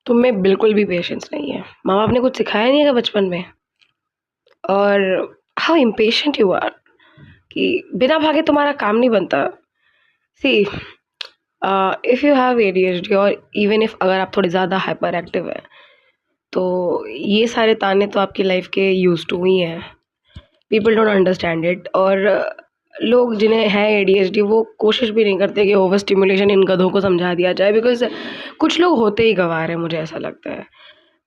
तुम में बिल्कुल भी पेशेंस नहीं है। माँ-बाप ने कुछ सिखाया नहीं है क्या बचपन में? और हाउ इम्पेशेंट यू आर कि बिना भागे तुम्हारा काम नहीं बनता। See if you have ADHD और इवन इफ अगर आप थोड़े ज़्यादा हाइपर एक्टिव हैं, तो ये सारे ताने तो आपकी लाइफ के यूज्ड टू ही हैं। People don't understand it. और लोग जिन्हें है एडीएचडी वो कोशिश भी नहीं करते कि ओवर स्टिमुलेशन इन गधों को समझा दिया जाए, बिकॉज़ कुछ लोग होते ही गँवार हैं, मुझे ऐसा लगता है।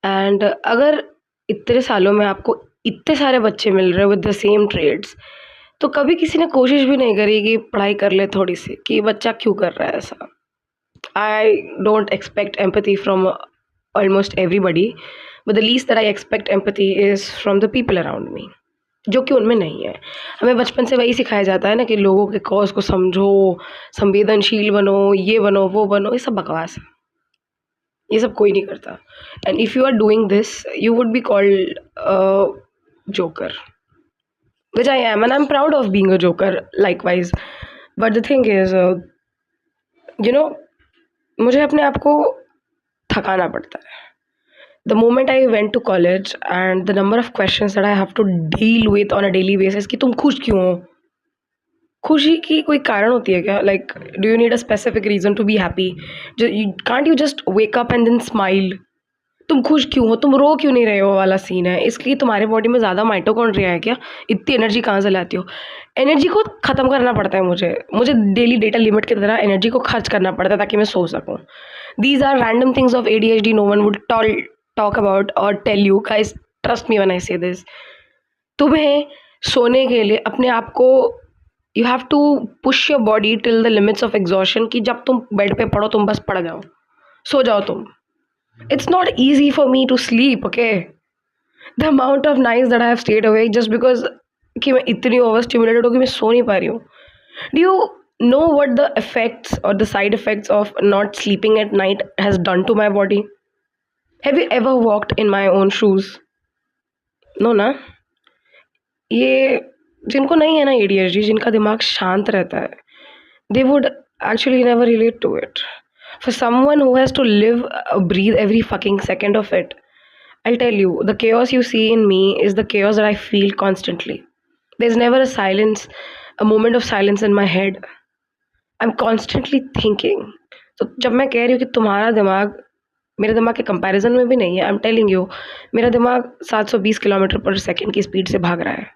एंड अगर इतने सालों में आपको इतने सारे बच्चे मिल रहे हैं विद द सेम ट्रेड्स, तो कभी किसी ने कोशिश भी नहीं करी कि पढ़ाई कर ले थोड़ी-सी, कि बच्चा क्यों कर रहा है ऐसा? I don't expect empathy from almost everybody, but the least that I expect empathy is from the people around me, जो कि उनमें नहीं है। हमें बचपन से वही सिखाया जाता है ना कि लोगों के कॉज़ को समझो, संवेदनशील बनो, ये बनो, वो बनो, ये सब बकवास है। ये सब कोई नहीं करता। And if you are doing this, you would be called joker, which I am, and I'm proud of being a joker likewise. But the thing is, you know, मुझे अपने आप को थकाना पड़ता है। The moment I went to college and the number of questions that I have to deal with on a daily basis कि तुम खुश क्यों हो? खुशी की कोई कारण होती है क्या? Like, do you need a specific reason to be happy? Can't you just wake up and then smile? तुम खुश क्यों हो? तुम रो क्यों नहीं रहे हो वाला सीन है। इसलिए तुम्हारे बॉडी में ज़्यादा माइटोकॉन्ड्रिया है क्या? इतनी एनर्जी कहाँ से लाती हो? एनर्जी को ख़त्म करना पड़ता है मुझे डेली डेटा लिमिट की तरह एनर्जी को खर्च करना पड़ता है ताकि मैं सो सकूँ। These are random things of ADHD no one would talk about or tell you. Guys, trust me when I say this. तुम्हें सोने के लिए अपने आप को you have to push your body till the limits of exhaustion कि जब तुम बेड पे पड़ो तुम बस पड़ जाओ, सो जाओ तुम। It's not easy for me to sleep, okay? The amount of nights that I have stayed awake just because कि मैं इतनी ओवर स्टिमुलेटेड हूँ कि मैं सो नहीं पा रही हूँ। Do you know what the effects or the side effects of not sleeping at night has done to my body? Have you ever walked in my own shoes? No ना? ये जिनको नहीं है ना एडीएचडी, जिनका दिमाग शांत रहता है, they would actually never relate to it. For someone who has to live, breathe every fucking second of it, I'll tell you, the chaos you see in me is the chaos that I feel constantly. There's never a moment of silence in my head. I'm constantly thinking. तो जब मैं कह रही हूँ कि तुम्हारा दिमाग मेरे दिमाग के कंपैरिजन में भी नहीं है, आई एम टेलिंग यू, मेरा दिमाग 720 किलोमीटर पर सेकंड की स्पीड से भाग रहा है।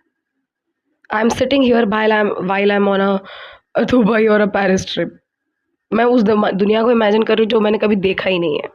I am sitting here while I'm on a Dubai और a पेरिस ट्रिप। मैं उस दुनिया को इमेजिन कर रही हूँ जो मैंने कभी देखा ही नहीं है।